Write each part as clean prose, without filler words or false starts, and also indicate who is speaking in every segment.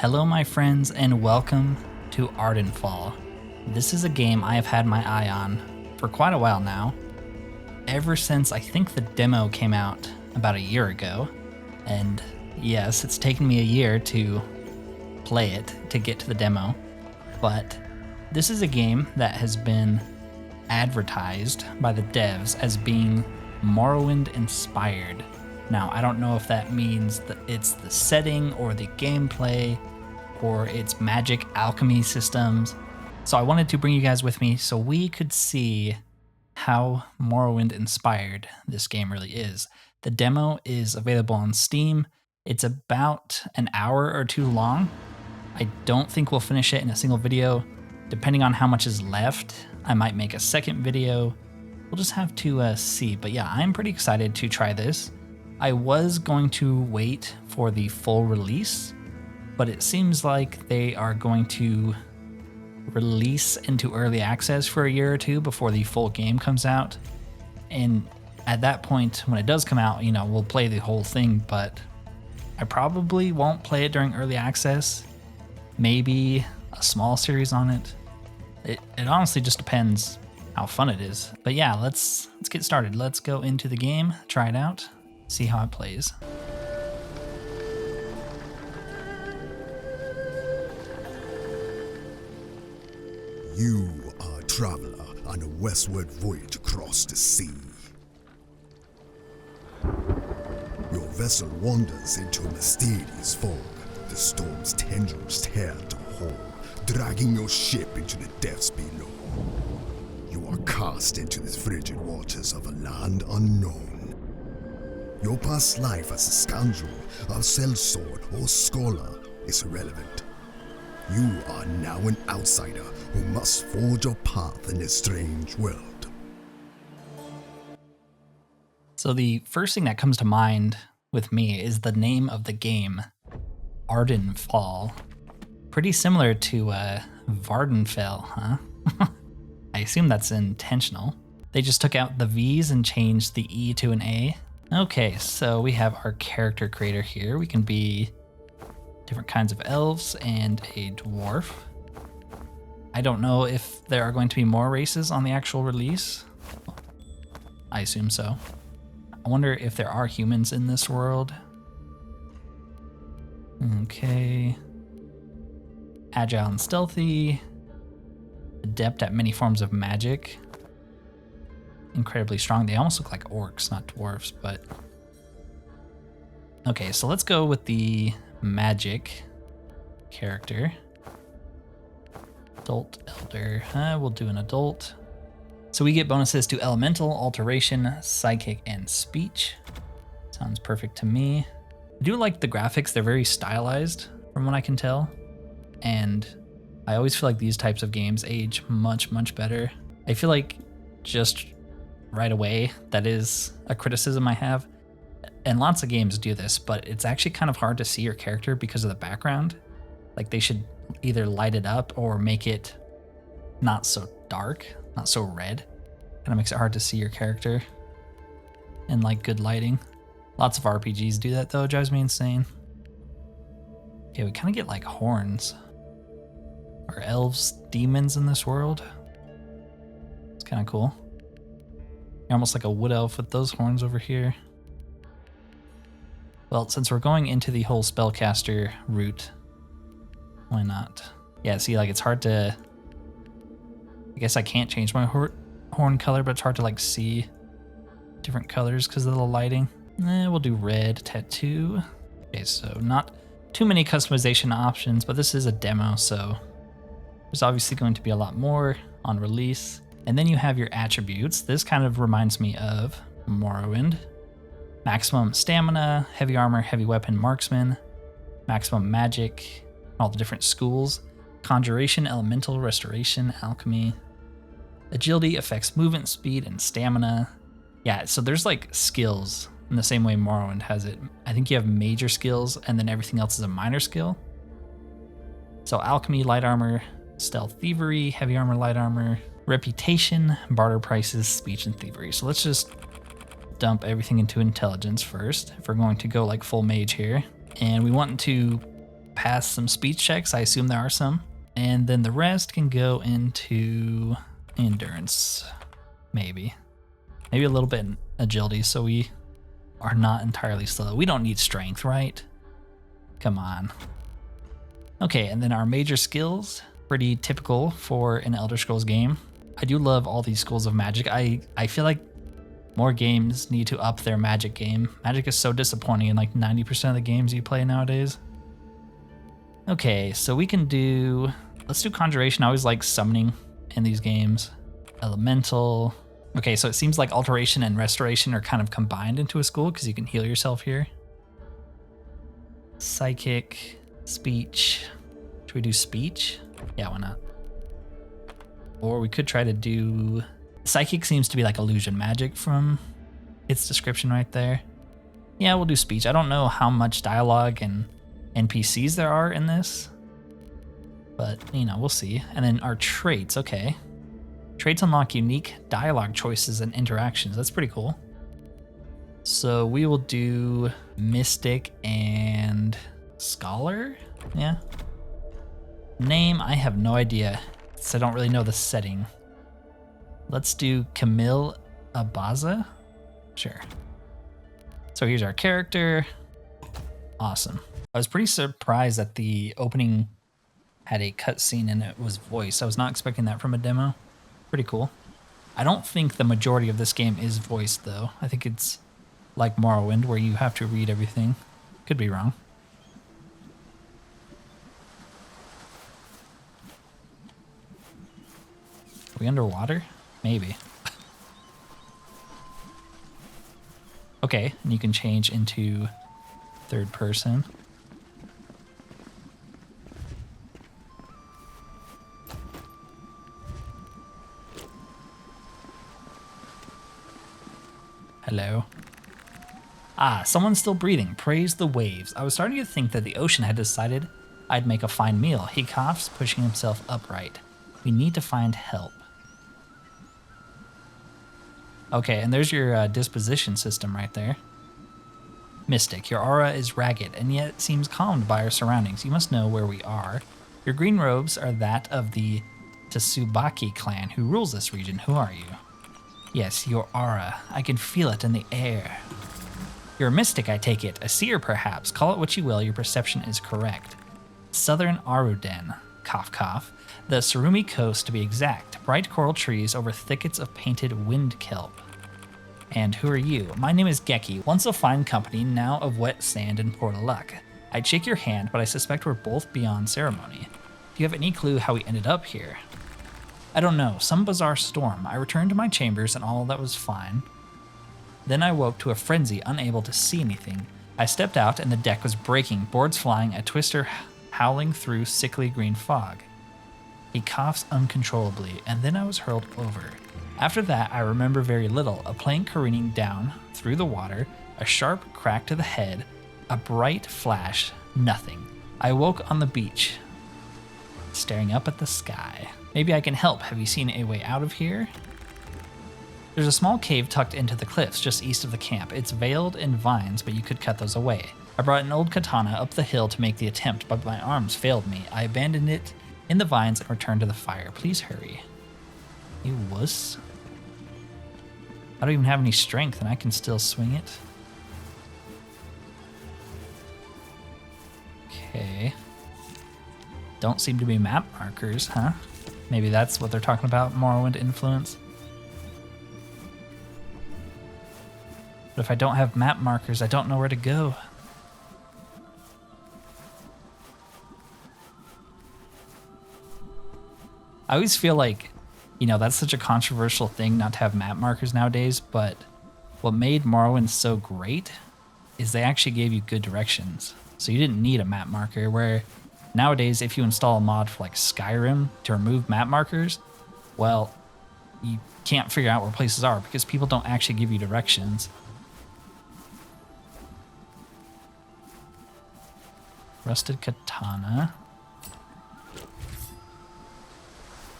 Speaker 1: Hello my friends and welcome to Ardenfall. This is a game I have had my eye on for quite a while now, ever since I think the demo came out about a year ago. And yes, it's taken me a year to play it, to get to the demo, but this is a game that has been advertised by the devs as being Morrowind inspired. Now, I don't know if that means that it's the setting or the gameplay or its magic alchemy systems. So I wanted to bring you guys with me so we could see how Morrowind inspired this game really is. The demo is available on Steam. It's about an hour or two long. I don't think we'll finish it in a single video. Depending on how much is left, I might make a second video. We'll just have to see. But yeah, I'm pretty excited to try this. I was going to wait for the full release, but it seems like they are going to release into early access for a year or two before the full game comes out. And at that point, when it does come out, you know, we'll play the whole thing, but I probably won't play it during early access. Maybe a small series on it. It honestly just depends how fun it is. But yeah, let's get started. Let's go into the game, try it out, see how it plays.
Speaker 2: You are a traveler on a westward voyage across the sea. Your vessel wanders into a mysterious fog. The storm's tendrils tear at the hull, dragging your ship into the depths below. You are cast into the frigid waters of a land unknown. Your past life as a scoundrel, a sellsword, or scholar is irrelevant. You are now an outsider who must forge your path in this strange world.
Speaker 1: So the first thing that comes to mind with me is the name of the game, Ardenfall. Pretty similar to Vardenfell, huh? I assume that's intentional. They just took out the V's and changed the E to an A. Okay, so we have our character creator here. We can be different kinds of elves and a dwarf. I don't know if there are going to be more races on the actual release. I assume so. I wonder if there are humans in this world. Okay. Agile and stealthy. Adept at many forms of magic. Incredibly strong. They almost look like orcs, not dwarves, but... Okay, so let's go with the magic character. Adult, elder. We'll do an adult. So we get bonuses to elemental, alteration, psychic, and speech. Sounds perfect to me. I do like the graphics. They're very stylized from what I can tell. And I always feel like these types of games age much, much better. I feel like just right away, that is a criticism I have. And lots of games do this, but it's actually kind of hard to see your character because of the background. Like they should either light it up or make it not so dark, not so red. Kind of makes it hard to see your character in like good lighting. Lots of RPGs do that though, it drives me insane. Okay, we kind of get like horns. Are elves demons in this world? It's kind of cool. You're almost like a wood elf with those horns over here. Well, since we're going into the whole spellcaster route, why not? Yeah, see, like it's hard to... I guess I can't change my horn color, but it's hard to like see different colors because of the lighting. We'll do red tattoo. Okay, so not too many customization options, but this is a demo, so there's obviously going to be a lot more on release. And then you have your attributes. This kind of reminds me of Morrowind. Maximum stamina, heavy armor, heavy weapon, marksman, maximum magic, all the different schools, conjuration, elemental, restoration, alchemy, agility affects movement speed and stamina. Yeah, so there's like skills in the same way Morrowind has it. I think you have major skills and then everything else is a minor skill. So alchemy, light armor, stealth, thievery, heavy armor, light armor, reputation, barter prices, speech, and thievery. So let's just dump everything into intelligence first if we're going to go like full mage here. And we want to pass some speech checks. I assume there are some. And then the rest can go into endurance, maybe. Maybe a little bit in agility so we are not entirely slow. We don't need strength, right? Come on. Okay, and then our major skills, pretty typical for an Elder Scrolls game. I do love all these schools of magic. I feel like more games need to up their magic game. Magic is so disappointing in like 90% of the games you play nowadays. Okay, so we can do, let's do Conjuration. I always like summoning in these games. Elemental. Okay, so it seems like Alteration and Restoration are kind of combined into a school because you can heal yourself here. Psychic, Speech. Should we do Speech? Yeah, why not? Or we could try to do... Psychic seems to be like illusion magic from its description right there. Yeah, we'll do Speech. I don't know how much dialogue and NPCs there are in this, but, you know, we'll see. And then our traits, okay. Traits unlock unique dialogue choices and interactions. That's pretty cool. So we will do Mystic and Scholar, yeah. Name, I have no idea, so I don't really know the setting. Let's do Camille Abaza, sure. So here's our character, awesome. I was pretty surprised that the opening had a cutscene and it was voice. I was not expecting that from a demo. Pretty cool. I don't think the majority of this game is voiced though. I think it's like Morrowind where you have to read everything. Could be wrong. Are we underwater? Maybe. Okay, and you can change into third person. Hello. Ah, someone's still breathing. Praise the waves. I was starting to think that the ocean had decided I'd make a fine meal. He coughs, pushing himself upright. We need to find help. Okay, and there's your disposition system right there. Mystic, your aura is ragged and yet seems calmed by our surroundings. You must know where we are. Your green robes are that of the Tsubaki clan who rules this region. Who are you? Yes, your aura. I can feel it in the air. You're a mystic, I take it. A seer, perhaps. Call it what you will, your perception is correct. Southern Aruden. Cough, cough. The Surumi coast, to be exact. Bright coral trees over thickets of painted wind kelp. And who are you? My name is Geki, once of fine company, now of wet sand and poor luck. I'd shake your hand, but I suspect we're both beyond ceremony. Do you have any clue how we ended up here? I don't know, some bizarre storm. I returned to my chambers and all that was fine. Then I woke to a frenzy, unable to see anything. I stepped out and the deck was breaking, boards flying, a twister howling through sickly green fog. He coughs uncontrollably, and then I was hurled over. After that, I remember very little. A plane careening down through the water, a sharp crack to the head, a bright flash, nothing. I woke on the beach, staring up at the sky. Maybe I can help. Have you seen a way out of here? There's a small cave tucked into the cliffs just east of the camp. It's veiled in vines, but you could cut those away. I brought an old katana up the hill to make the attempt, but my arms failed me. I abandoned it in the vines and returned to the fire. Please hurry. You wuss. I don't even have any strength and I can still swing it. Okay. Don't seem to be map markers, huh? Maybe that's what they're talking about, Morrowind influence. But if I don't have map markers, I don't know where to go. I always feel like, you know, that's such a controversial thing not to have map markers nowadays, but what made Morrowind so great is they actually gave you good directions. So you didn't need a map marker, where nowadays if you install a mod for like Skyrim to remove map markers, well, you can't figure out where places are because people don't actually give you directions. Rusted katana.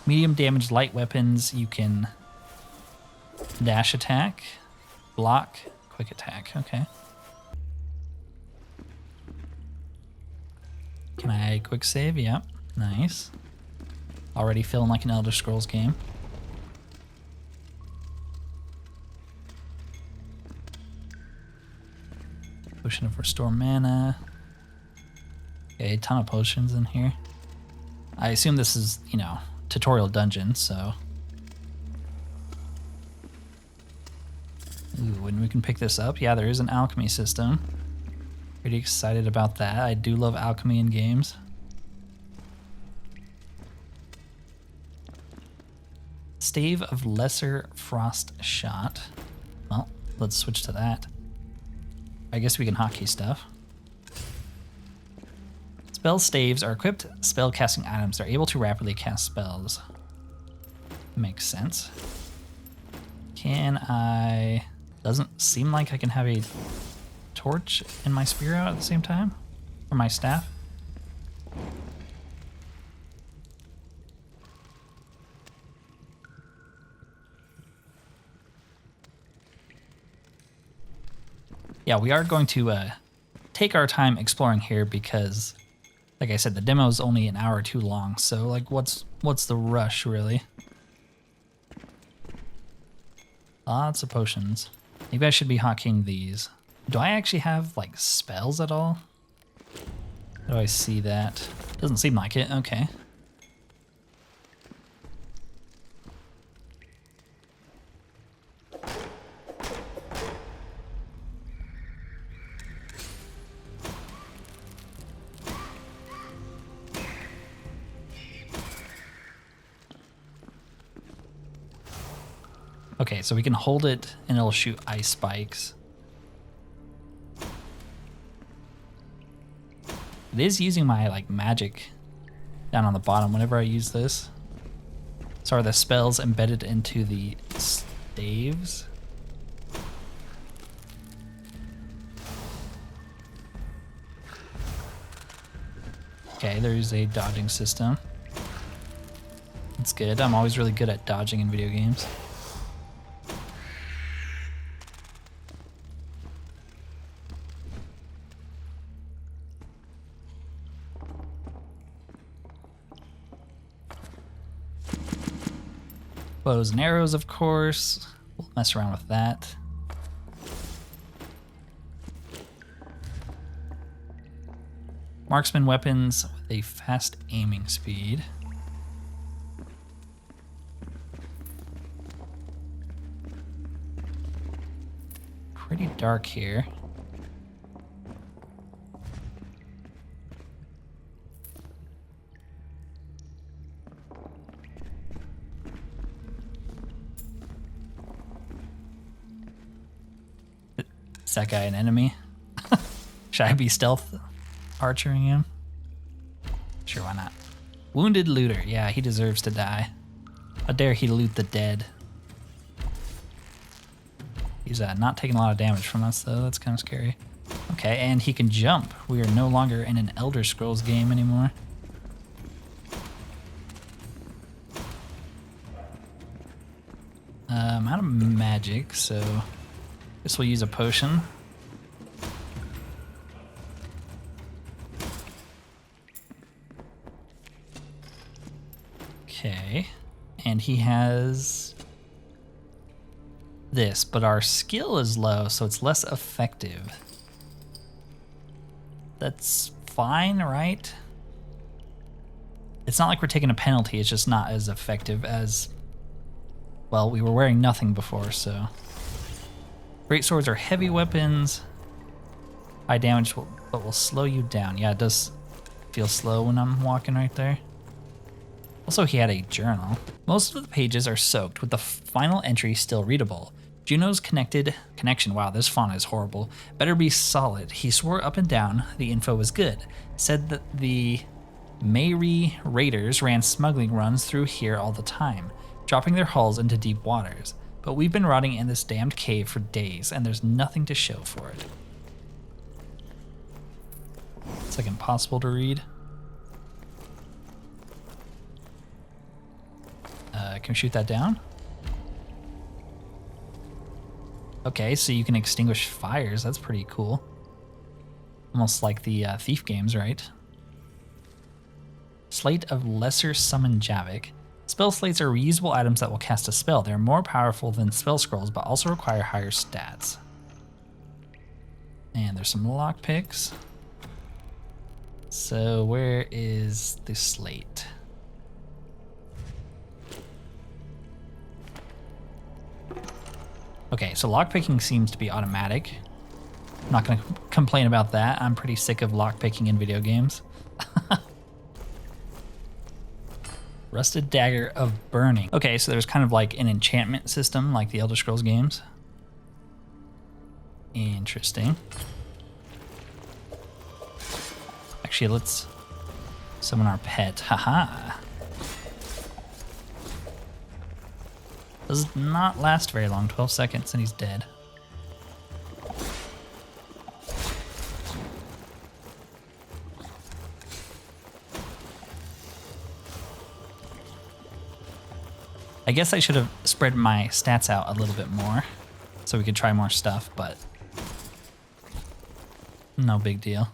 Speaker 1: Medium damage light weapons, you can dash attack, block, quick attack, okay. Can Can I quick save? Yep. Nice. Already feeling like an Elder Scrolls game. Potion of Restore Mana. Okay, a ton of potions in here. I assume this is, you know, tutorial dungeon, so. Ooh, and we can pick this up. Yeah, there is an alchemy system. Pretty excited about that. I do love alchemy in games. Stave of Lesser Frost Shot. Well, let's switch to that. I guess we can hotkey stuff. Spell staves are equipped spell casting items. They're able to rapidly cast spells. Makes sense. Can I... Doesn't seem like I can have a torch and my spear out at the same time? Or my staff? Yeah, we are going to take our time exploring here because, like I said, the demo is only an hour or two long, so like what's the rush really? Lots of potions. Maybe I should be hotkeys these. Do I actually have like spells at all? How do I see that? Doesn't seem like it. Okay. Okay, so we can hold it and it'll shoot ice spikes. It is using my like magic down on the bottom whenever I use this. So are the spells embedded into the staves? Okay, there's a dodging system. That's good. I'm always really good at dodging in video games. Bows and arrows, of course. We'll mess around with that. Marksman weapons with a fast aiming speed. Pretty dark here. Is that guy an enemy? Should I be stealth archering him? Sure, why not? Wounded looter. Yeah, he deserves to die. How dare he loot the dead? He's not taking a lot of damage from us, though. That's kind of scary. Okay, and he can jump. We are no longer in an Elder Scrolls game anymore. I'm out of magic, so guess we'll use a potion. Okay, and he has this, but our skill is low, so it's less effective. That's fine, right? It's not like we're taking a penalty, it's just not as effective as, well, we were wearing nothing before, so. Great swords are heavy weapons. High damage, but will slow you down. Yeah, it does feel slow when I'm walking right there. Also, he had a journal. Most of the pages are soaked, with the final entry still readable. Juno's connection, wow, this font is horrible, better be solid. He swore up and down the info was good. Said that the Mayri raiders ran smuggling runs through here all the time, dropping their hulls into deep waters. But we've been rotting in this damned cave for days, and there's nothing to show for it. It's like impossible to read. Can we shoot that down? Okay, so you can extinguish fires. That's pretty cool. Almost like the Thief games, right? Slate of Lesser Summon Javik. Spell slates are reusable items that will cast a spell. They're more powerful than spell scrolls, but also require higher stats. And there's some lockpicks. So where is the slate? Okay, so lockpicking seems to be automatic. I'm not going to complain about that. I'm pretty sick of lockpicking in video games. Rusted Dagger of Burning. Okay, so there's kind of like an enchantment system like the Elder Scrolls games. Interesting. Actually, let's summon our pet. Haha. Does not last very long, 12 seconds and he's dead. I guess I should have spread my stats out a little bit more so we could try more stuff, but no big deal.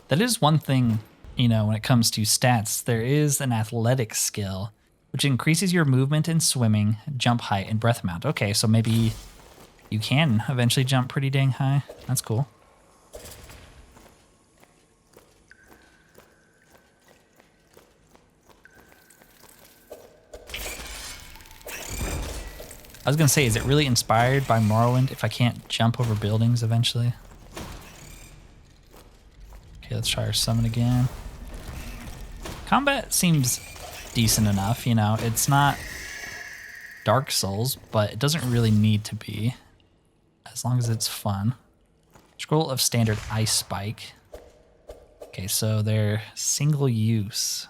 Speaker 1: That is one thing, you know, when it comes to stats, there is an athletics skill, which increases your movement in swimming, jump height, and breath amount. Okay, so maybe you can eventually jump pretty dang high. That's cool. I was gonna say, is it really inspired by Morrowind if I can't jump over buildings eventually? Okay, let's try our summon again. Combat seems decent enough, you know, it's not Dark Souls, but it doesn't really need to be, as long as it's fun. Scroll of Standard Ice Spike. Okay, so they're single use,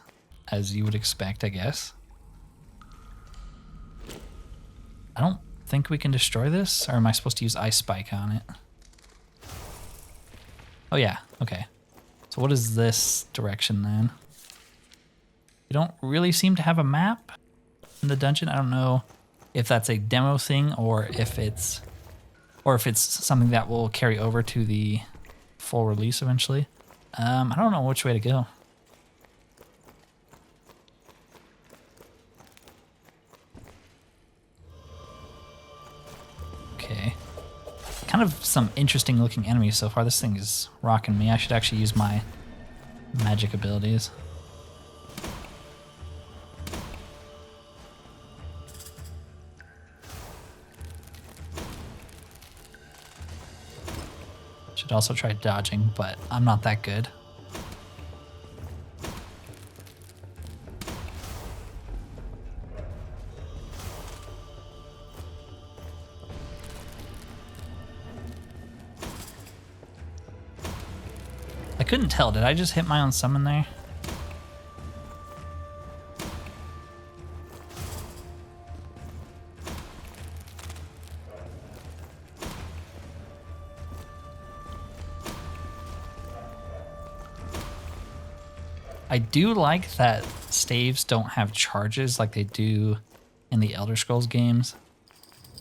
Speaker 1: as you would expect, I guess. I don't think we can destroy this, or am I supposed to use Ice Spike on it? Oh yeah, okay. So what is this direction then? You don't really seem to have a map in the dungeon. I don't know if that's a demo thing or if it's something that will carry over to the full release eventually. I don't know which way to go. Okay. Kind of some interesting looking enemies so far. This thing is rocking me. I should actually use my magic abilities. Should also try dodging, but I'm not that good. I couldn't tell, did I just hit my own summon there? I do like that staves don't have charges like they do in the Elder Scrolls games.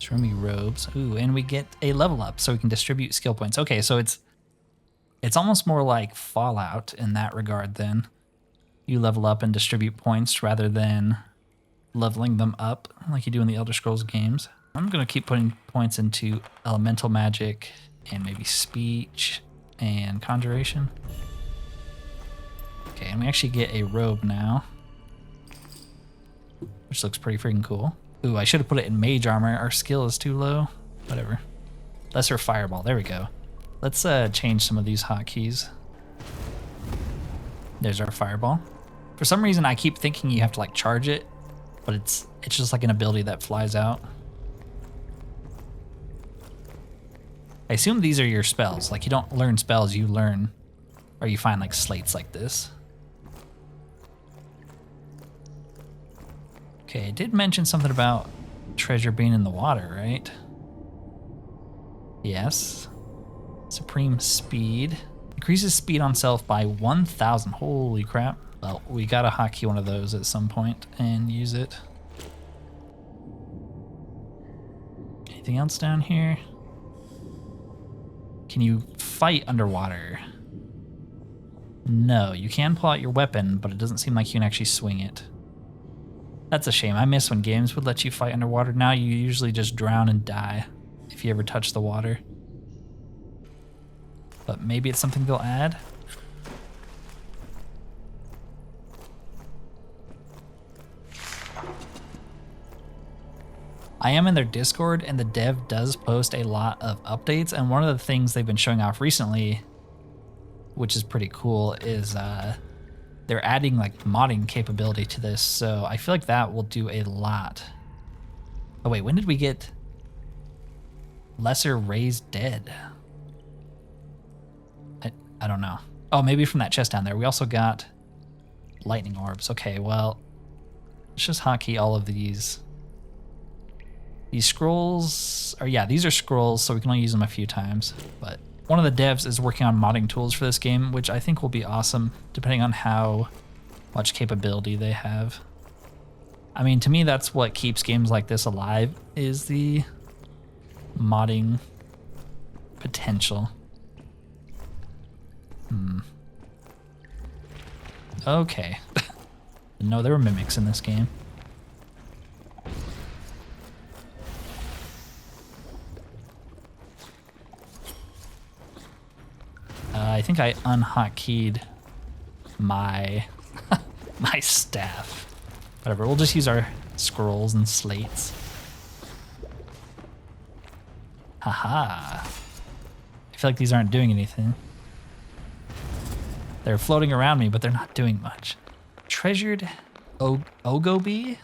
Speaker 1: Shroomy robes. Ooh, and we get a level up so we can distribute skill points. Okay, so it's almost more like Fallout in that regard then. You level up and distribute points rather than leveling them up like you do in the Elder Scrolls games. I'm going to keep putting points into elemental magic and maybe speech and conjuration. Okay, and we actually get a robe now, which looks pretty freaking cool. Ooh, I should have put it in mage armor. Our skill is too low. Whatever. Lesser fireball. There we go. Let's change some of these hotkeys. There's our fireball. For some reason, I keep thinking you have to like charge it, but it's just like an ability that flies out. I assume these are your spells. Like you don't learn spells, you learn, or you find like slates like this. Okay, I did mention something about treasure being in the water, right? Yes. Supreme speed. Increases speed on self by 1,000. Holy crap. Well, we gotta hotkey one of those at some point and use it. Anything else down here? Can you fight underwater? No, you can pull out your weapon, but it doesn't seem like you can actually swing it. That's a shame. I miss when games would let you fight underwater. Now you usually just drown and die if you ever touch the water. But maybe it's something they'll add. I am in their Discord, and the dev does post a lot of updates, and one of the things they've been showing off recently, which is pretty cool, is they're adding like modding capability to this, so I feel like that will do a lot. Oh wait, when did we get lesser raised dead? I don't know. Oh, maybe from that chest down there. We also got lightning orbs. Okay, well, let's just hotkey all of these. These scrolls are, yeah, these are scrolls, so we can only use them a few times. But one of the devs is working on modding tools for this game, which I think will be awesome, depending on how much capability they have. I mean, to me, that's what keeps games like this alive, is the modding potential. Okay. No, there were mimics in this game. I think I unhotkeyed my my staff. Whatever, we'll just use our scrolls and slates. Haha. I feel like these aren't doing anything. They're floating around me, but they're not doing much. Treasured Ogobi?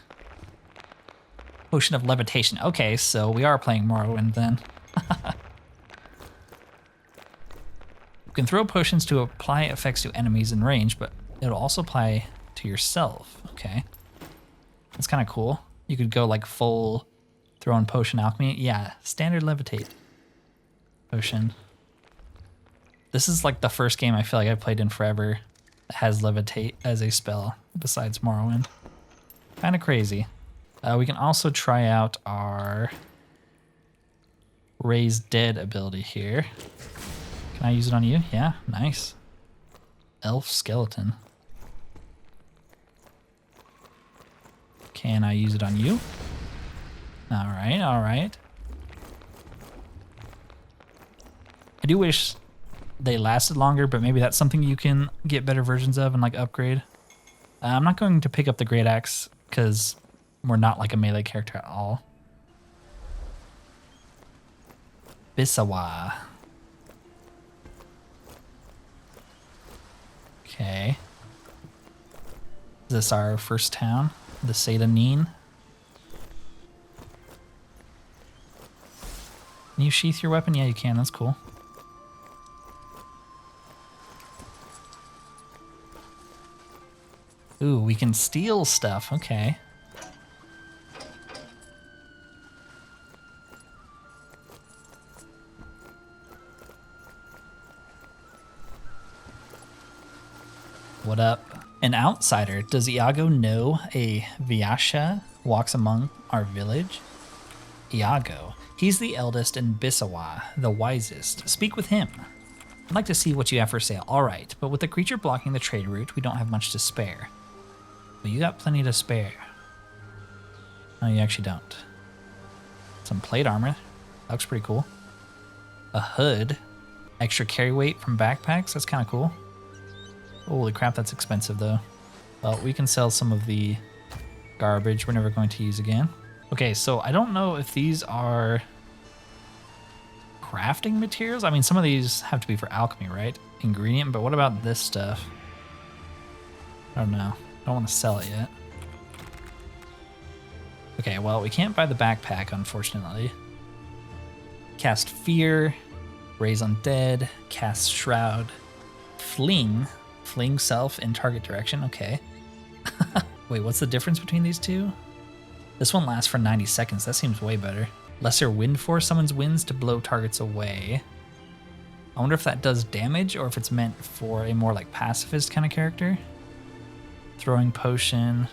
Speaker 1: Potion of Levitation. Okay, so we are playing Morrowind then. You can throw potions to apply effects to enemies in range, but it'll also apply to yourself. Okay. That's kind of cool. You could go like full throwing potion alchemy. Yeah, standard levitate potion. This is like the first game I feel like I've played in forever that has levitate as a spell besides Morrowind. Kind of crazy. We can also try out our raise dead ability here. Can I use it on you? Yeah, nice. Elf skeleton. Can I use it on you? All right, all right. I do wish they lasted longer, but maybe that's something you can get better versions of and like upgrade. I'm not going to pick up the great axe because we're not like a melee character at all. Bisawa. Okay. Is this our first town? The Satanine? Can you sheath your weapon? Yeah, you can. That's cool. Ooh, we can steal stuff. Okay. What up? An outsider. Does Iago know a Vyasha walks among our village? Iago. He's the eldest in Bisawa, the wisest. Speak with him. I'd like to see what you have for sale. All right, but with the creature blocking the trade route, we don't have much to spare. Well, you got plenty to spare. No, you actually don't. Some plate armor. That looks pretty cool. A hood. Extra carry weight from backpacks. That's kind of cool. Holy crap, that's expensive though. Well, we can sell some of the garbage we're never going to use again. Okay, so I don't know if these are crafting materials. I mean, some of these have to be for alchemy, right? Ingredient, but what about this stuff? I don't know. I don't want to sell it yet. Okay, well, we can't buy the backpack, unfortunately. Cast Fear, Raise Undead, Cast Shroud, Fling. Fling self in target direction, okay. Wait, what's the difference between these two? This one lasts for 90 seconds, that seems way better. Lesser Wind Force summons winds to blow targets away. I wonder if that does damage or if it's meant for a more like pacifist kind of character. Throwing Potion.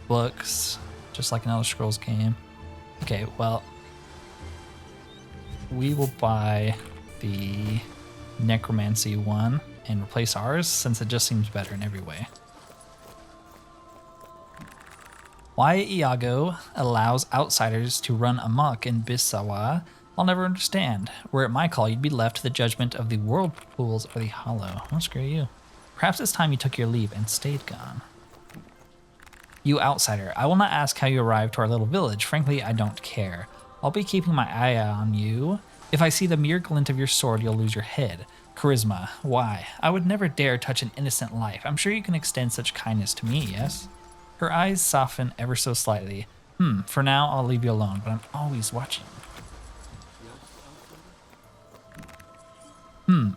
Speaker 1: Books, just like an Elder Scrolls game. Okay, well, we will buy the necromancy one and replace ours, since it just seems better in every way. Why Iago allows outsiders to run amok in Bisawa, I'll never understand. Were it my call, you'd be left to the judgment of the whirlpools or the hollow. Well, screw you. Perhaps it's time you took your leave and stayed gone. You outsider, I will not ask how you arrived to our little village. Frankly, I don't care. I'll be keeping my eye on you. If I see the mere glint of your sword, you'll lose your head. Charisma, why? I would never dare touch an innocent life. I'm sure you can extend such kindness to me, yes? Her eyes soften ever so slightly. For now, I'll leave you alone, but I'm always watching.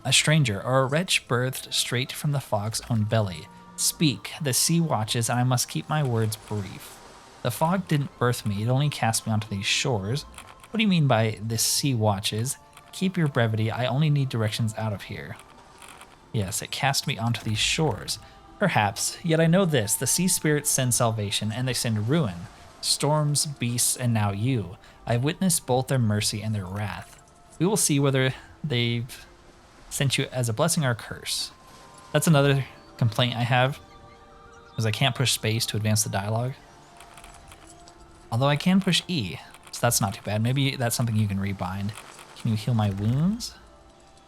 Speaker 1: A stranger, or a wretch birthed straight from the fog's own belly. Speak, the sea watches, and I must keep my words brief. The fog didn't birth me, it only cast me onto these shores. What do you mean by this sea watches? Keep your brevity, I only need directions out of here. Yes, it cast me onto these shores. Perhaps, yet I know this, the sea spirits send salvation, and they send ruin. Storms, beasts, and now you. I've witnessed both their mercy and their wrath. We will see whether they've sent you as a blessing or a curse. That's another complaint I have, is I can't push space to advance the dialogue. Although I can push E, so that's not too bad. Maybe that's something you can rebind. Can you heal my wounds?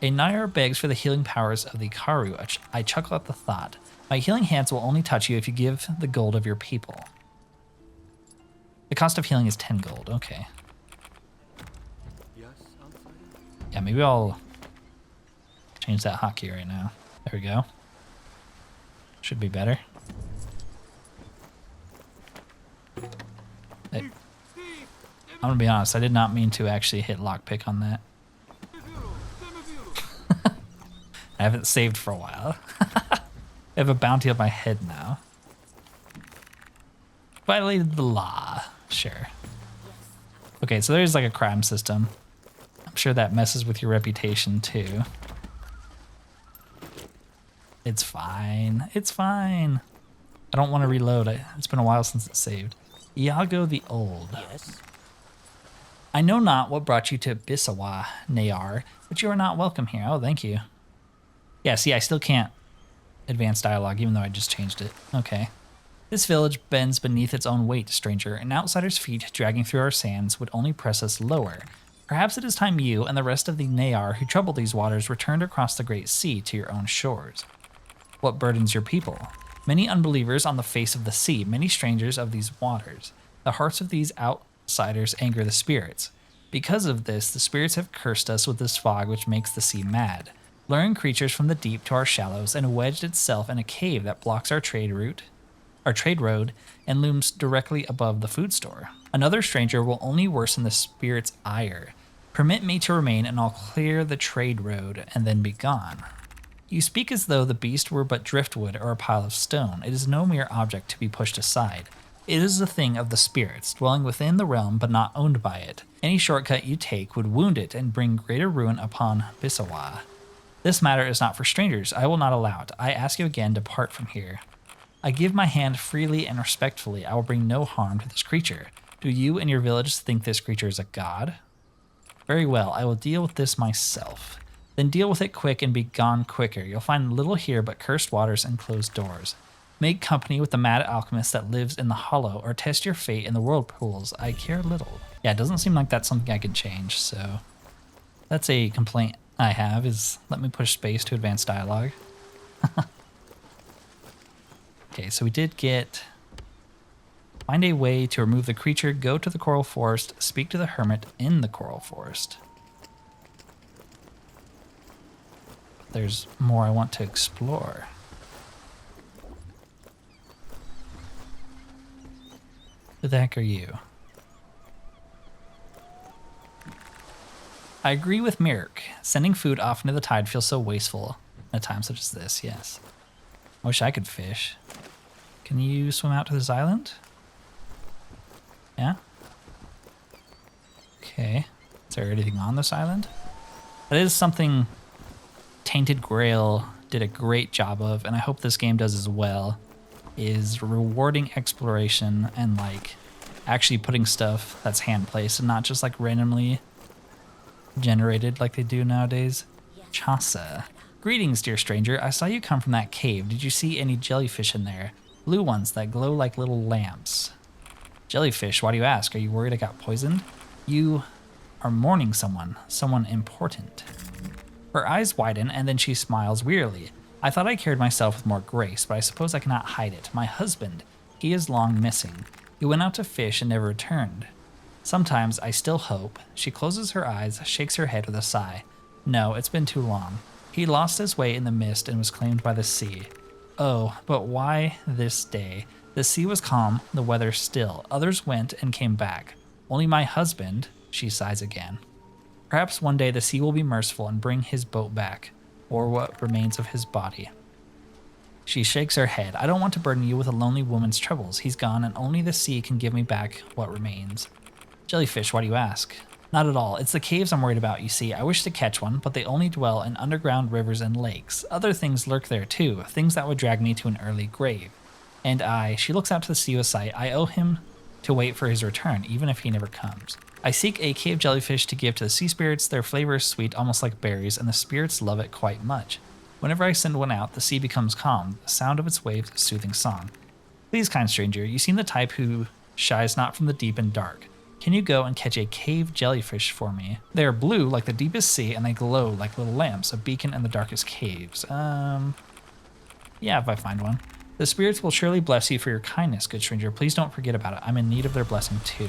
Speaker 1: A Nair begs for the healing powers of the Karu. I chuckle at the thought. My healing hands will only touch you if you give the gold of your people. The cost of healing is 10 gold, okay. Yeah, maybe I'll change that hotkey right now. There we go. Should be better. Hey. I'm gonna be honest, I did not mean to actually hit lockpick on that. I haven't saved for a while. I have a bounty on my head now. Violated the law. Sure. Okay, so there's like a crime system. I'm sure that messes with your reputation too. It's fine. It's fine. I don't want to reload it. It's been a while since it saved. Iago the Old.
Speaker 3: Yes.
Speaker 1: I know not what brought you to Bisawa, Nayar, but you are not welcome here. Oh, thank you. Yeah, see, I still can't advance dialogue, even though I just changed it. Okay. This village bends beneath its own weight, stranger. An outsider's feet dragging through our sands would only press us lower. Perhaps it is time you and the rest of the Nayar who troubled these waters returned across the great sea to your own shores. What burdens your people? Many unbelievers on the face of the sea, many strangers of these waters. The hearts of these outsiders anger the spirits. Because of this, the spirits have cursed us with this fog which makes the sea mad, luring creatures from the deep to our shallows, and wedged itself in a cave that blocks our trade road, and looms directly above the food store. Another stranger will only worsen the spirit's ire. Permit me to remain, and I'll clear the trade road and then be gone. You speak as though the beast were but driftwood or a pile of stone. It is no mere object to be pushed aside. It is a thing of the spirits, dwelling within the realm but not owned by it. Any shortcut you take would wound it and bring greater ruin upon Bisawa. This matter is not for strangers. I will not allow it. I ask you again, depart from here. I give my hand freely and respectfully. I will bring no harm to this creature. Do you and your village think this creature is a god? Very well, I will deal with this myself. Then deal with it quick and be gone quicker. You'll find little here but cursed waters and closed doors. Make company with the mad alchemist that lives in the hollow, or test your fate in the whirlpools. I care little. Yeah, it doesn't seem like that's something I can change, so that's a complaint I have, is let me push space to advance dialogue. Okay, so we did get find a way to remove the creature, go to the coral forest, speak to the hermit in the coral forest. There's more I want to explore. Who the heck are you? I agree with Mirk. Sending food off into the tide feels so wasteful at a time such as this, yes. I wish I could fish. Can you swim out to this island? Yeah? Okay. Is there anything on this island? That is something Tainted Grail did a great job of, and I hope this game does as well, is rewarding exploration and like actually putting stuff that's hand placed and not just like randomly generated like they do nowadays.
Speaker 3: Yes.
Speaker 1: Chasa. Greetings, dear stranger. I saw you come from that cave. Did you see any jellyfish in there? Blue ones that glow like little lamps. Jellyfish, why do you ask? Are you worried I got poisoned? You are mourning someone important. Her eyes widen and then she smiles wearily. I thought I carried myself with more grace, but I suppose I cannot hide it. My husband, he is long missing. He went out to fish and never returned. Sometimes I still hope. She closes her eyes, shakes her head with a sigh. No, it's been too long. He lost his way in the mist and was claimed by the sea. Oh, but why this day? The sea was calm, the weather still. Others went and came back. Only my husband, she sighs again. Perhaps one day the sea will be merciful and bring his boat back, or what remains of his body. She shakes her head. I don't want to burden you with a lonely woman's troubles. He's gone, and only the sea can give me back what remains. Jellyfish, why do you ask? Not at all. It's the caves I'm worried about, you see. I wish to catch one, but they only dwell in underground rivers and lakes. Other things lurk there too, things that would drag me to an early grave. And she looks out to the sea with sight. I owe him to wait for his return, even if he never comes. I seek a cave jellyfish to give to the sea spirits. Their flavor is sweet, almost like berries, and the spirits love it quite much. Whenever I send one out, the sea becomes calm, the sound of its waves a soothing song. Please, kind stranger, you seem the type who shies not from the deep and dark. Can you go and catch a cave jellyfish for me? They are blue like the deepest sea, and they glow like little lamps, a beacon in the darkest caves. Yeah, if I find one. The spirits will surely bless you for your kindness, good stranger. Please don't forget about it. I'm in need of their blessing too.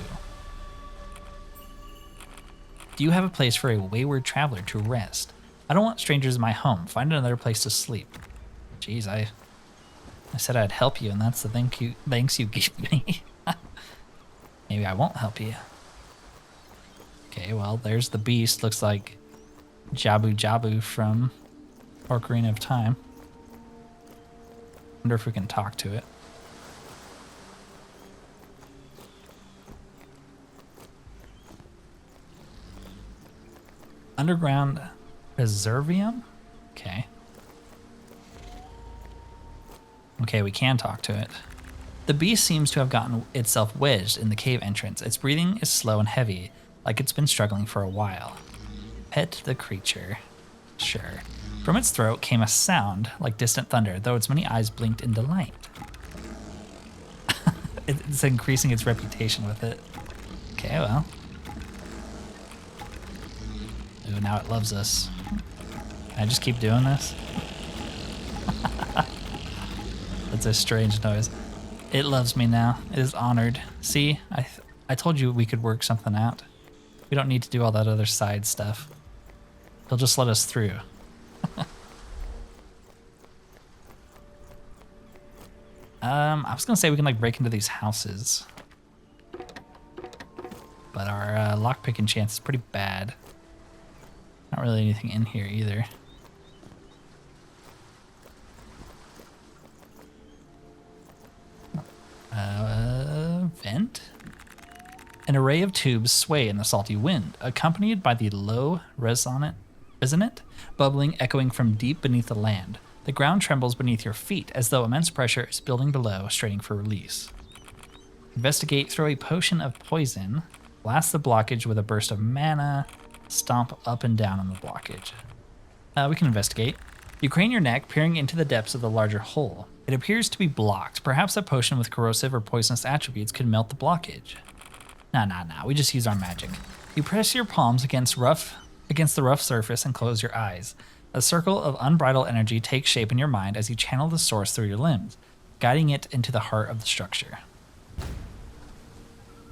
Speaker 1: Do you have a place for a wayward traveler to rest? I don't want strangers in my home. Find another place to sleep. Jeez, I said I'd help you, and that's the thanks you give me. Maybe I won't help you. Okay, well, there's the beast. Looks like Jabu Jabu from Ocarina of Time. Wonder if we can talk to it. Underground Reservium? Okay. Okay, we can talk to it. The beast seems to have gotten itself wedged in the cave entrance. Its breathing is slow and heavy, like it's been struggling for a while. Pet the creature. Sure. From its throat came a sound like distant thunder, though its many eyes blinked in delight. It's increasing its reputation with it. Okay, well. Ooh, now it loves us. Can I just keep doing this? That's a strange noise. It loves me now. It is honored. See, I told you we could work something out. We don't need to do all that other side stuff. He'll just let us through. I was gonna say we can like break into these houses, but our lockpicking chance is pretty bad. Not really anything in here either. Vent? An array of tubes sway in the salty wind, accompanied by the low resonant bubbling echoing from deep beneath the land. The ground trembles beneath your feet as though immense pressure is building below, straining for release. Investigate, throw a potion of poison, blast the blockage with a burst of mana, stomp up and down on the blockage. We can investigate. You crane your neck, peering into the depths of the larger hole. It appears to be blocked. Perhaps a potion with corrosive or poisonous attributes could melt the blockage. Nah, we just use our magic. You press your palms against the rough surface and close your eyes. A circle of unbridled energy takes shape in your mind as you channel the source through your limbs, guiding it into the heart of the structure.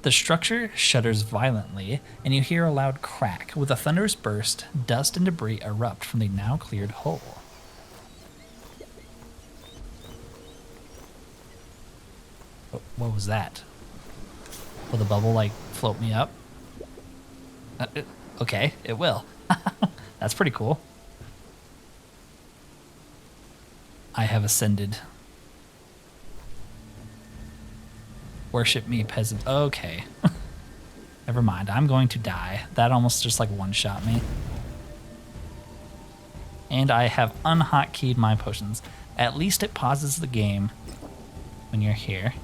Speaker 1: The structure shudders violently, and you hear a loud crack. With a thunderous burst, dust and debris erupt from the now cleared hole. What was that? Will the bubble, like, float me up? Okay, it will. That's pretty cool. I have ascended. Worship me, peasant. Okay. Never mind, I'm going to die. That almost just, like, one-shot me. And I have unhotkeyed my potions. At least it pauses the game when you're here.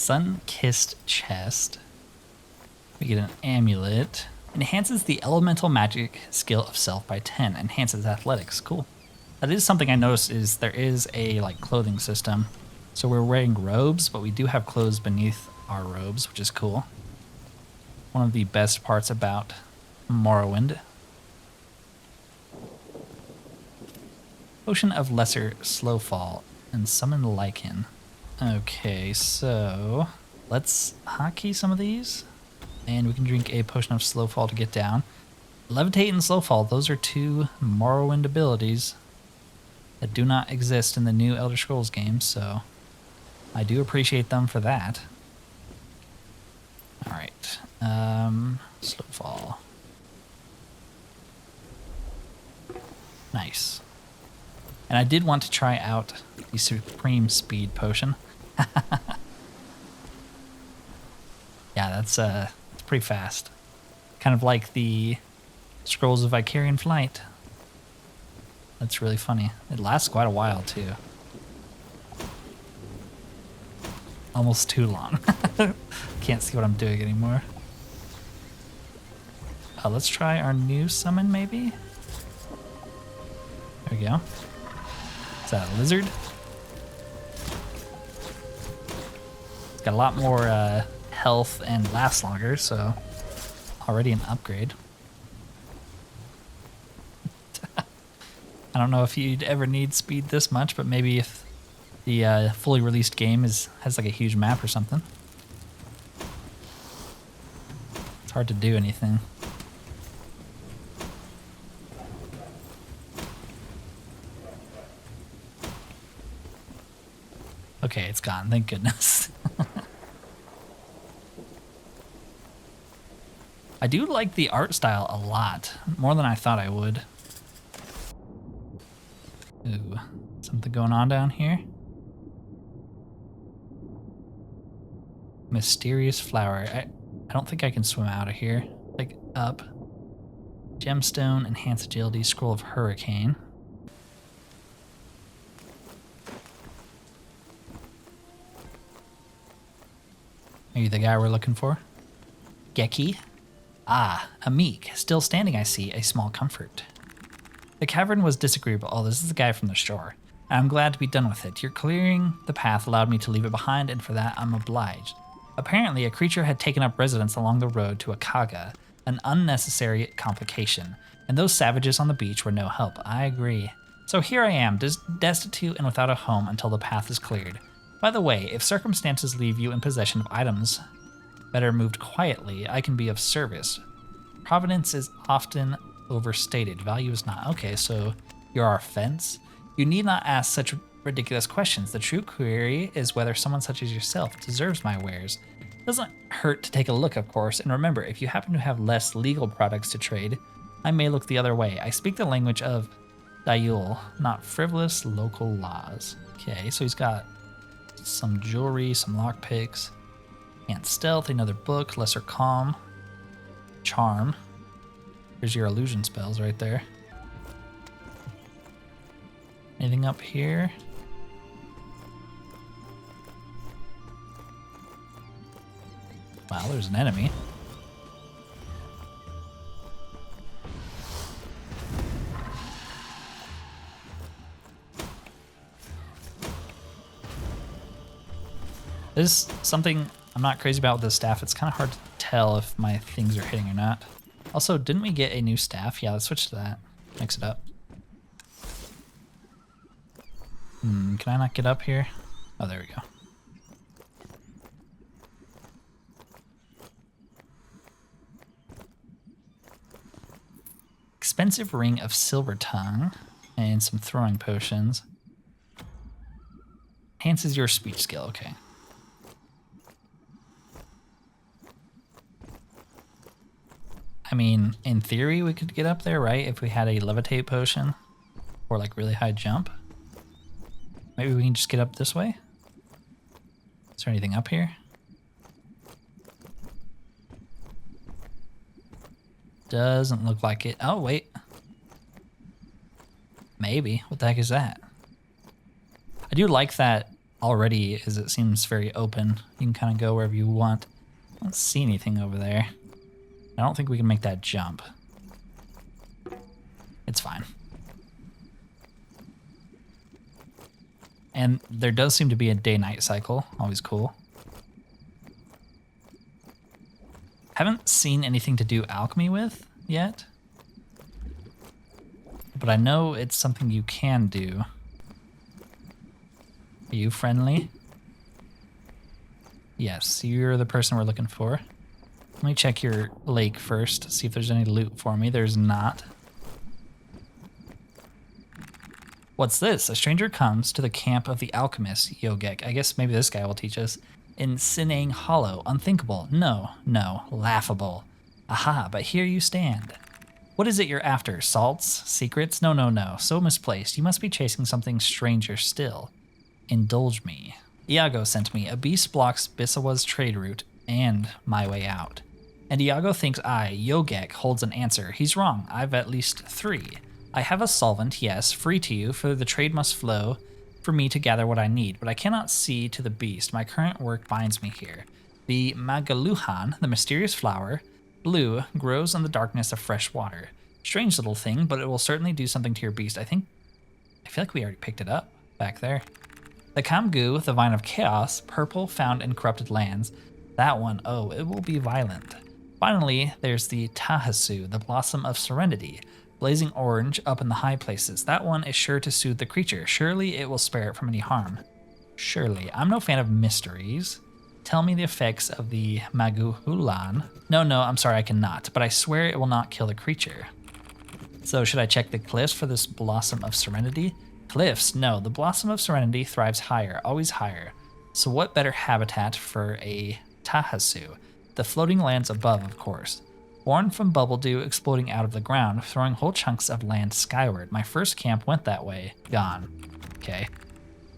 Speaker 1: Sun-Kissed Chest. We get an amulet. Enhances the elemental magic skill of self by 10. Enhances athletics. Cool. That is something I noticed is there is a like clothing system. So we're wearing robes, but we do have clothes beneath our robes, which is cool. One of the best parts about Morrowind. Potion of Lesser Slowfall and Summon Lichen. Okay, so let's hotkey some of these. And we can drink a Potion of Slowfall to get down. Levitate and Slowfall, those are two Morrowind abilities that do not exist in the new Elder Scrolls games, so I do appreciate them for that. Alright, Slowfall. Nice. And I did want to try out the Supreme Speed Potion. Yeah, that's pretty fast. Kind of like the Scrolls of Vicarian Flight. That's really funny. It lasts quite a while, too. Almost too long. Can't see what I'm doing anymore. Let's try our new summon, maybe? There we go. Is that a lizard? It's got a lot more health and lasts longer, so already an upgrade. I don't know if you'd ever need speed this much, but maybe if the fully released game has like a huge map or something. It's hard to do anything. Okay, it's gone, thank goodness. I do like the art style a lot, more than I thought I would. Ooh, something going on down here. Mysterious flower. I don't think I can swim out of here. Like, up. Gemstone, enhance agility, scroll of hurricane. Are you the guy we're looking for? Geki? Ah, a meek. Still standing, I see. A small comfort. The cavern was disagreeable. Oh, this is the guy from the shore. I'm glad to be done with it. Your clearing the path allowed me to leave it behind, and for that I'm obliged. Apparently, a creature had taken up residence along the road to Akaga, an unnecessary complication, and those savages on the beach were no help. I agree. So here I am, destitute and without a home until the path is cleared. By the way, if circumstances leave you in possession of items better moved quietly, I can be of service. Providence is often overstated. Value is not. Okay, so you're our fence? You need not ask such ridiculous questions. The true query is whether someone such as yourself deserves my wares. It doesn't hurt to take a look, of course, and remember, if you happen to have less legal products to trade, I may look the other way. I speak the language of Dialog, not frivolous local laws. Okay, so he's got some jewelry, some lockpicks, and stealth, another book, lesser calm, charm. Here's your illusion spells right there. Anything up here? Wow, there's an enemy. This is something I'm not crazy about with the staff. It's kind of hard to tell if my things are hitting or not. Also, didn't we get a new staff? Yeah, let's switch to that. Mix it up. Can I not get up here? Oh, there we go. Expensive ring of silver tongue and some throwing potions. Enhances your speech skill, okay. I mean, in theory, we could get up there, right? If we had a levitate potion or like really high jump. Maybe we can just get up this way? Is there anything up here? Doesn't look like it. Oh, wait. Maybe. What the heck is that? I do like that already is it seems very open. You can kind of go wherever you want. I don't see anything over there. I don't think we can make that jump. It's fine. And there does seem to be a day-night cycle. Always cool. Haven't seen anything to do alchemy with yet. But I know it's something you can do. Are you friendly? Yes, you're the person we're looking for. Let me check your lake first, see if there's any loot for me. There's not. What's this? A stranger comes to the camp of the alchemist, Yogek. I guess maybe this guy will teach us. In Sinang Hollow. Unthinkable. No, laughable. Aha, but here you stand. What is it you're after? Salts? Secrets? No. So misplaced. You must be chasing something stranger still. Indulge me. Iago sent me. A beast blocks Bisawa's trade route and my way out. And Iago thinks Yogek, holds an answer. He's wrong. I've at least 3. I have a solvent, yes, free to you, for the trade must flow for me to gather what I need, but I cannot see to the beast. My current work binds me here. The Magaluhan, the mysterious flower, blue, grows in the darkness of fresh water. Strange little thing, but it will certainly do something to your beast. I feel like we already picked it up back there. The Kamgu, the vine of chaos, purple, found in corrupted lands. That one, oh, it will be violent. Finally, there's the Tahasu, the blossom of serenity, blazing orange up in the high places. That one is sure to soothe the creature. Surely it will spare it from any harm. Surely. I'm no fan of mysteries. Tell me the effects of the Maguhulan. No, I'm sorry, I cannot, but I swear it will not kill the creature. So should I check the cliffs for this blossom of serenity? Cliffs? No, the blossom of serenity thrives higher, always higher. So what better habitat for a Tahasu? The floating lands above, of course. Born from bubble dew exploding out of the ground, throwing whole chunks of land skyward. My first camp went that way. Gone. Okay.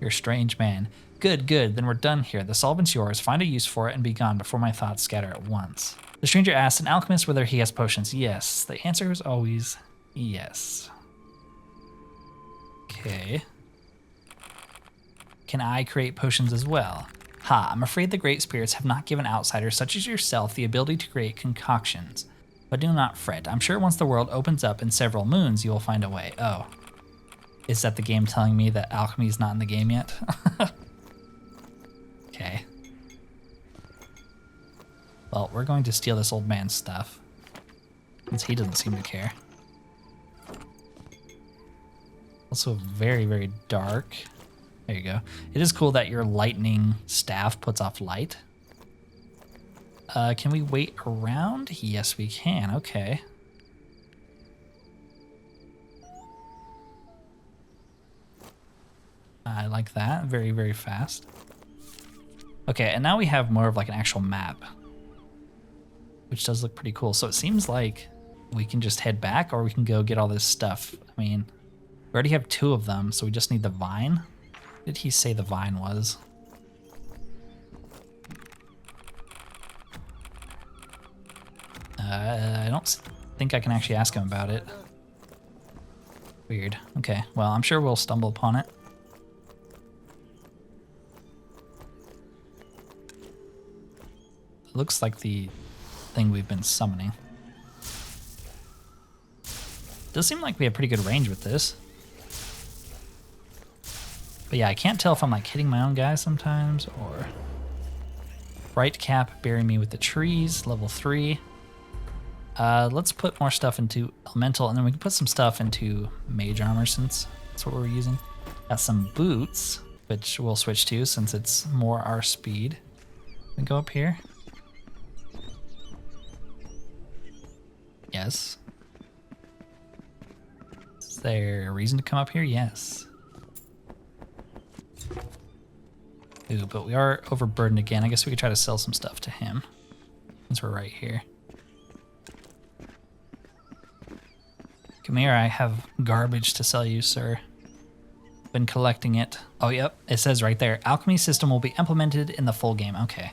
Speaker 1: You're a strange man. Good. Then we're done here. The solvent's yours. Find a use for it and be gone before my thoughts scatter at once. The stranger asks an alchemist whether he has potions. Yes. The answer is always yes. Okay. Can I create potions as well? Ha, I'm afraid the great spirits have not given outsiders such as yourself the ability to create concoctions. But do not fret. I'm sure once the world opens up in several moons, you will find a way. Oh. Is that the game telling me that alchemy is not in the game yet? Okay. Well, we're going to steal this old man's stuff, since he doesn't seem to care. Also very, very dark. There you go. It is cool that your lightning staff puts off light. Can we wait around? Yes, we can. Okay. I like that. Very, very fast. Okay, and now we have more of like an actual map, which does look pretty cool. So it seems like we can just head back, or we can go get all this stuff. I mean, we already have 2 of them, so we just need the vine. What did he say the vine was? I don't think I can actually ask him about it. Weird. Okay, well, I'm sure we'll stumble upon it. It looks like the thing we've been summoning. Does seem like we have pretty good range with this. But yeah, I can't tell if I'm like hitting my own guy sometimes or... Bright cap, bury me with the trees, level 3. Let's put more stuff into elemental, and then we can put some stuff into mage armor since that's what we're using. Got some boots, which we'll switch to since it's more our speed. We go up here. Yes. Is there a reason to come up here? Yes. Ooh, but we are overburdened again. I guess we could try to sell some stuff to him since we're right here. Come here, I have garbage to sell you, sir. Been collecting it. Oh, yep, it says right there, alchemy system will be implemented in the full game. Okay.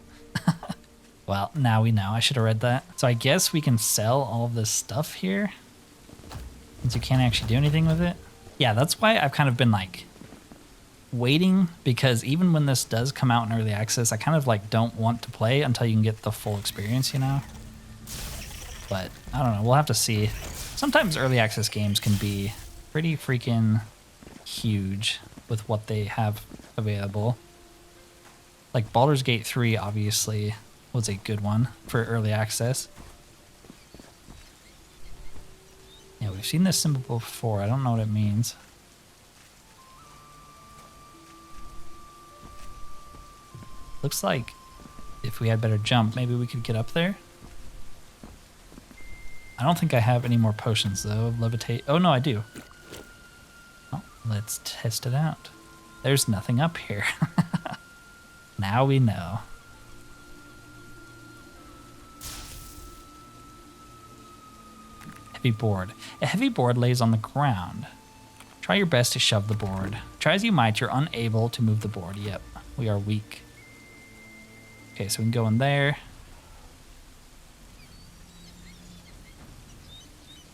Speaker 1: Well, now we know. I should have read that. So I guess we can sell all of this stuff here, since you can't actually do anything with it. Yeah, that's why I've kind of been like waiting because even when this does come out in early access, I kind of like don't want to play until you can get the full experience, you know? But I don't know, we'll have to see. Sometimes early access games can be pretty freaking huge with what they have available. Like Baldur's Gate 3 obviously was a good one for early access. Yeah, we've seen this symbol before. I don't know what it means. Looks like if we had better jump, maybe we could get up there. I don't think I have any more potions though. Levitate. Oh no, I do. Well, let's test it out. There's nothing up here. Now we know. Heavy board. A heavy board lays on the ground. Try your best to shove the board. Try as you might, you're unable to move the board. Yep, we are weak. Okay, so we can go in there.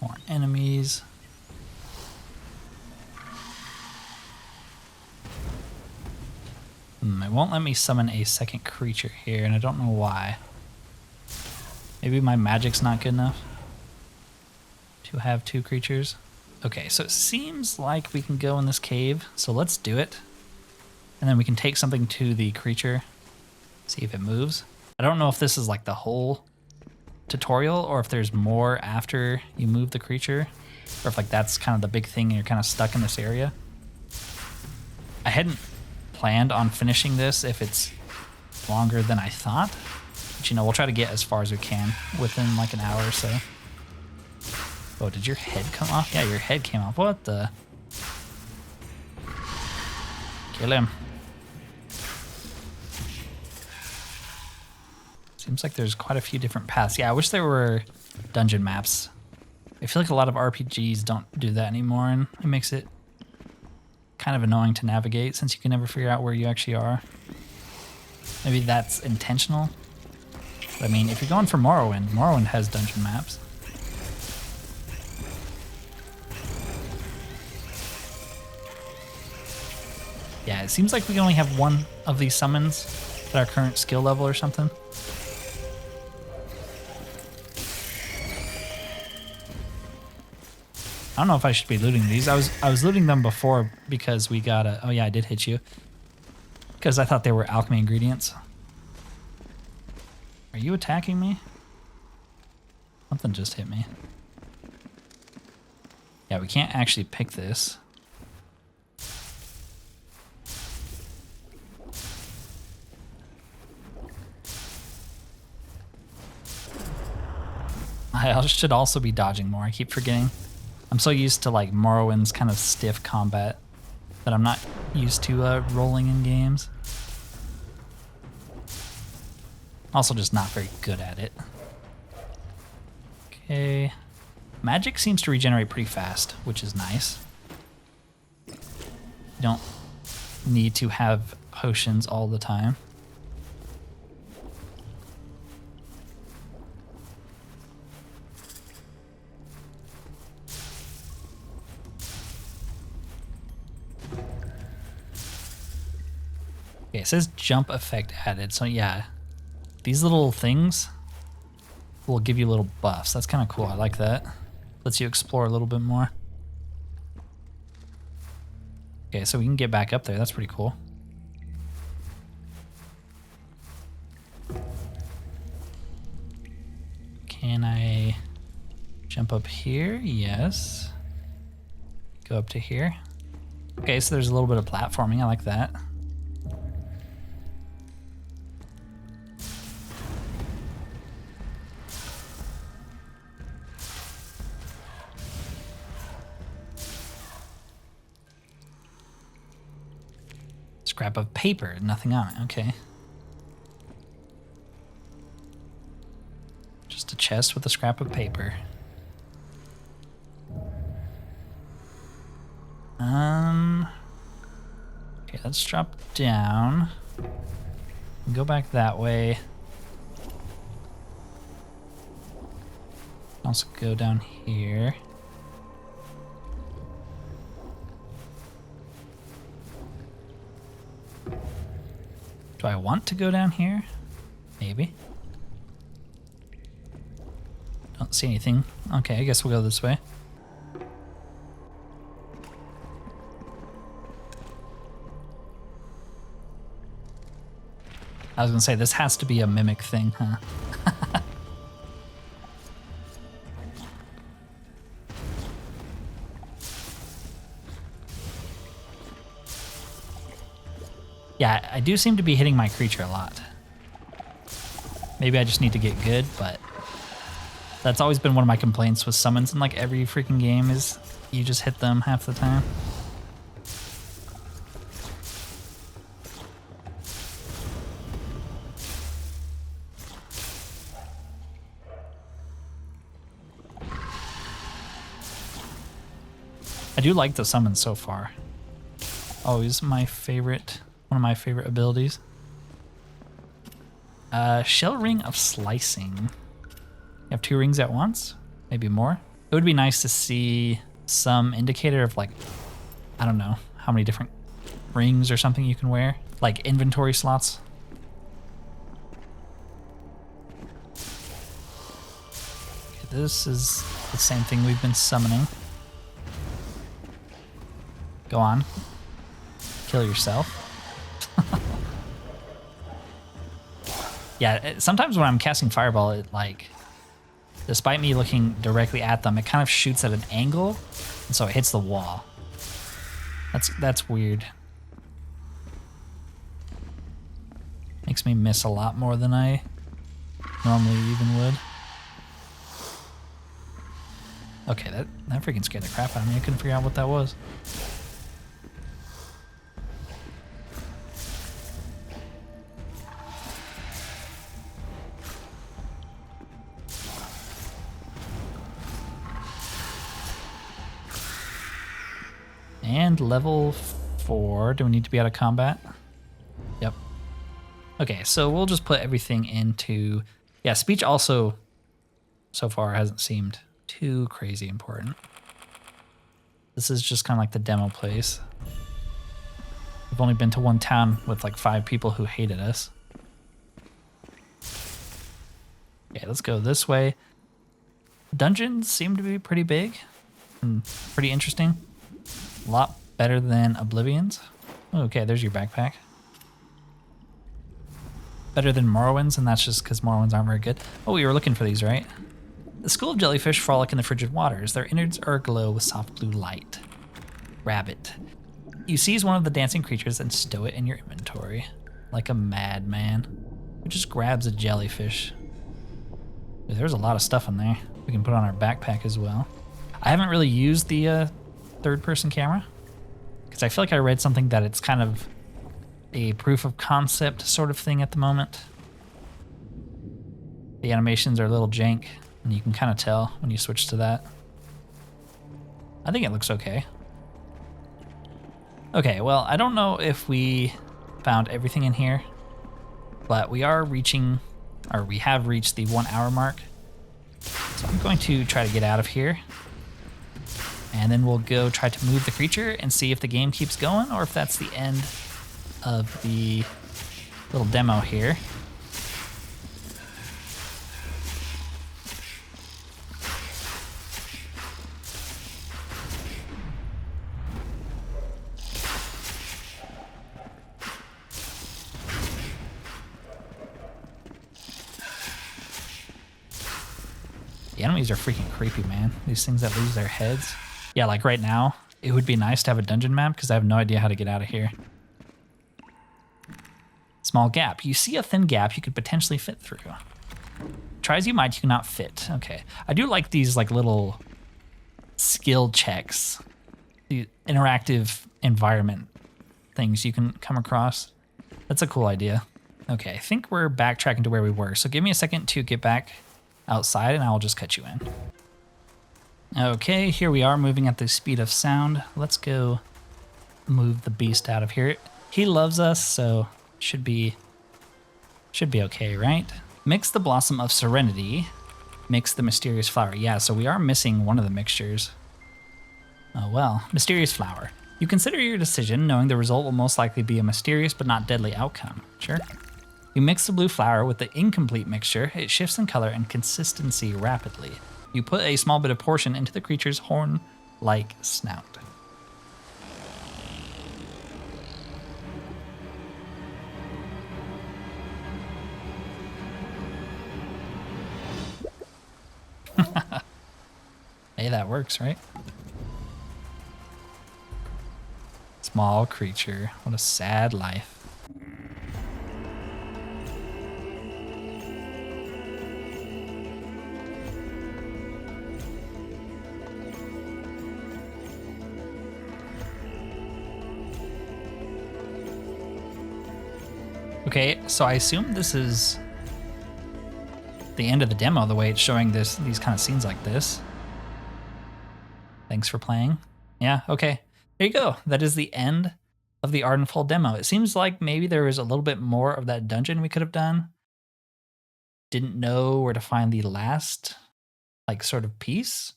Speaker 1: More enemies. It won't let me summon a second creature here, and I don't know why. Maybe my magic's not good enough to have two creatures. Okay, so it seems like we can go in this cave, so let's do it. And then we can take something to the creature, see if it moves. I don't know if this is like the whole tutorial or if there's more after you move the creature, or if like that's kind of the big thing and you're kind of stuck in this area. I hadn't planned on finishing this if it's longer than I thought, but you know, we'll try to get as far as we can within like an hour or so. Oh, did your head come off? Yeah, your head came off. What the? Kill him. Seems like there's quite a few different paths. Yeah, I wish there were dungeon maps. I feel like a lot of RPGs don't do that anymore, and it makes it kind of annoying to navigate since you can never figure out where you actually are. Maybe that's intentional. But I mean, if you're going for Morrowind, Morrowind has dungeon maps. Yeah, it seems like we only have one of these summons at our current skill level or something. I don't know if I should be looting these. I was looting them before because we got a... Oh yeah, I did hit you. Because I thought they were alchemy ingredients. Are you attacking me? Something just hit me. Yeah, we can't actually pick this. I should also be dodging more. I keep forgetting. I'm so used to like Morrowind's kind of stiff combat that I'm not used to rolling in games. Also just not very good at it. Okay. Magic seems to regenerate pretty fast, which is nice. You don't need to have potions all the time. Okay, it says jump effect added, so yeah, these little things will give you little buffs. That's kind of cool, I like that. Lets you explore a little bit more. Okay, so we can get back up there, that's pretty cool. Can I jump up here? Yes. Go up to here. Okay, so there's a little bit of platforming, I like that. Scrap of paper, nothing on it, okay. Just a chest with a scrap of paper. Okay, let's drop down. Go back that way. Also go down here. Do I want to go down here? Maybe. Don't see anything. Okay, I guess we'll go this way. I was gonna say, this has to be a mimic thing, huh? Yeah, I do seem to be hitting my creature a lot. Maybe I just need to get good, but that's always been one of my complaints with summons in like every freaking game is you just hit them half the time. I do like the summons so far. Always my favorite, one of my favorite abilities. Shell Ring of Slicing. You have 2 rings at once? Maybe more? It would be nice to see some indicator of like, I don't know, how many different rings or something you can wear. Like inventory slots. Okay, this is the same thing we've been summoning. Go on. Kill yourself. Yeah, sometimes when I'm casting Fireball, it like, despite me looking directly at them, it kind of shoots at an angle, and so it hits the wall. That's weird. Makes me miss a lot more than I normally even would. Okay, that freaking scared the crap out of me. I couldn't figure out what that was. And level 4. Do we need to be out of combat? Yep. Okay, so we'll just put everything into... Yeah, speech also, so far, hasn't seemed too crazy important. This is just kind of like the demo place. We've only been to one town with like 5 people who hated us. Okay, let's go this way. Dungeons seem to be pretty big and pretty interesting. A lot better than Oblivion's. Okay, there's your backpack. Better than Morrowind's, and that's just because Morrowind's aren't very good. Oh, we were looking for these, right? The school of jellyfish frolic in the frigid waters. Their innards are aglow with soft blue light. Grab it. You seize one of the dancing creatures and stow it in your inventory. Like a madman who just grabs a jellyfish. There's a lot of stuff in there. We can put on our backpack as well. I haven't really used the third-person camera because I feel like I read something that it's kind of a proof of concept sort of thing at the moment. The animations are a little jank, and you can kind of tell when you switch to that. I think it looks okay. Okay, well, I don't know if we found everything in here, but we are reaching, or we have reached the 1 hour mark. So I'm going to try to get out of here. And then we'll go try to move the creature and see if the game keeps going or if that's the end of the little demo here. The enemies are freaking creepy, man. These things that lose their heads. Yeah, like right now, it would be nice to have a dungeon map because I have no idea how to get out of here. Small gap. You see a thin gap you could potentially fit through. Try as you might, you cannot fit. Okay. I do like these like little skill checks. The interactive environment things you can come across. That's a cool idea. Okay, I think we're backtracking to where we were. So give me a second to get back outside and I will just cut you in. Okay, here we are moving at the speed of sound. Let's go move the beast out of here. He loves us, so should be okay, right? Mix the Blossom of Serenity. Mix the Mysterious Flower. Yeah, so we are missing one of the mixtures. Oh well, Mysterious Flower. You consider your decision, knowing the result will most likely be a mysterious but not deadly outcome. Sure. You mix the blue flower with the incomplete mixture. It shifts in color and consistency rapidly. You put a small bit of portion into the creature's horn-like snout. Hey, that works, right? Small creature. What a sad life. Okay, so I assume this is the end of the demo, the way it's showing these kind of scenes like this. Thanks for playing. Yeah, okay. There you go. That is the end of the Ardenfall demo. It seems like maybe there was a little bit more of that dungeon we could have done. Didn't know where to find the last, like, sort of piece.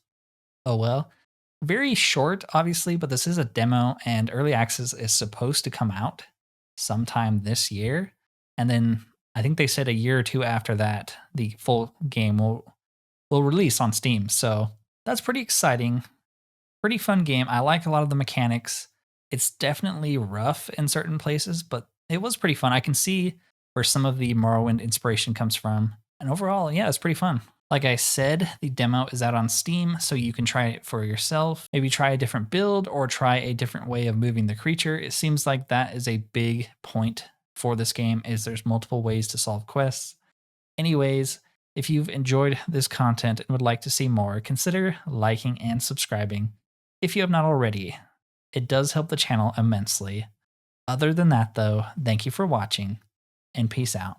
Speaker 1: Oh well. Very short, obviously, but this is a demo, and early access is supposed to come out sometime this year. And then I think they said a year or two after that, the full game will release on Steam. So that's pretty exciting. Pretty fun game. I like a lot of the mechanics. It's definitely rough in certain places, but it was pretty fun. I can see where some of the Morrowind inspiration comes from. And overall, yeah, it's pretty fun. Like I said, the demo is out on Steam, so you can try it for yourself. Maybe try a different build or try a different way of moving the creature. It seems like that is a big point for this game, is there's multiple ways to solve quests. Anyways, if you've enjoyed this content and would like to see more, consider liking and subscribing if you have not already. It does help the channel immensely. Other than that though, thank you for watching, and peace out.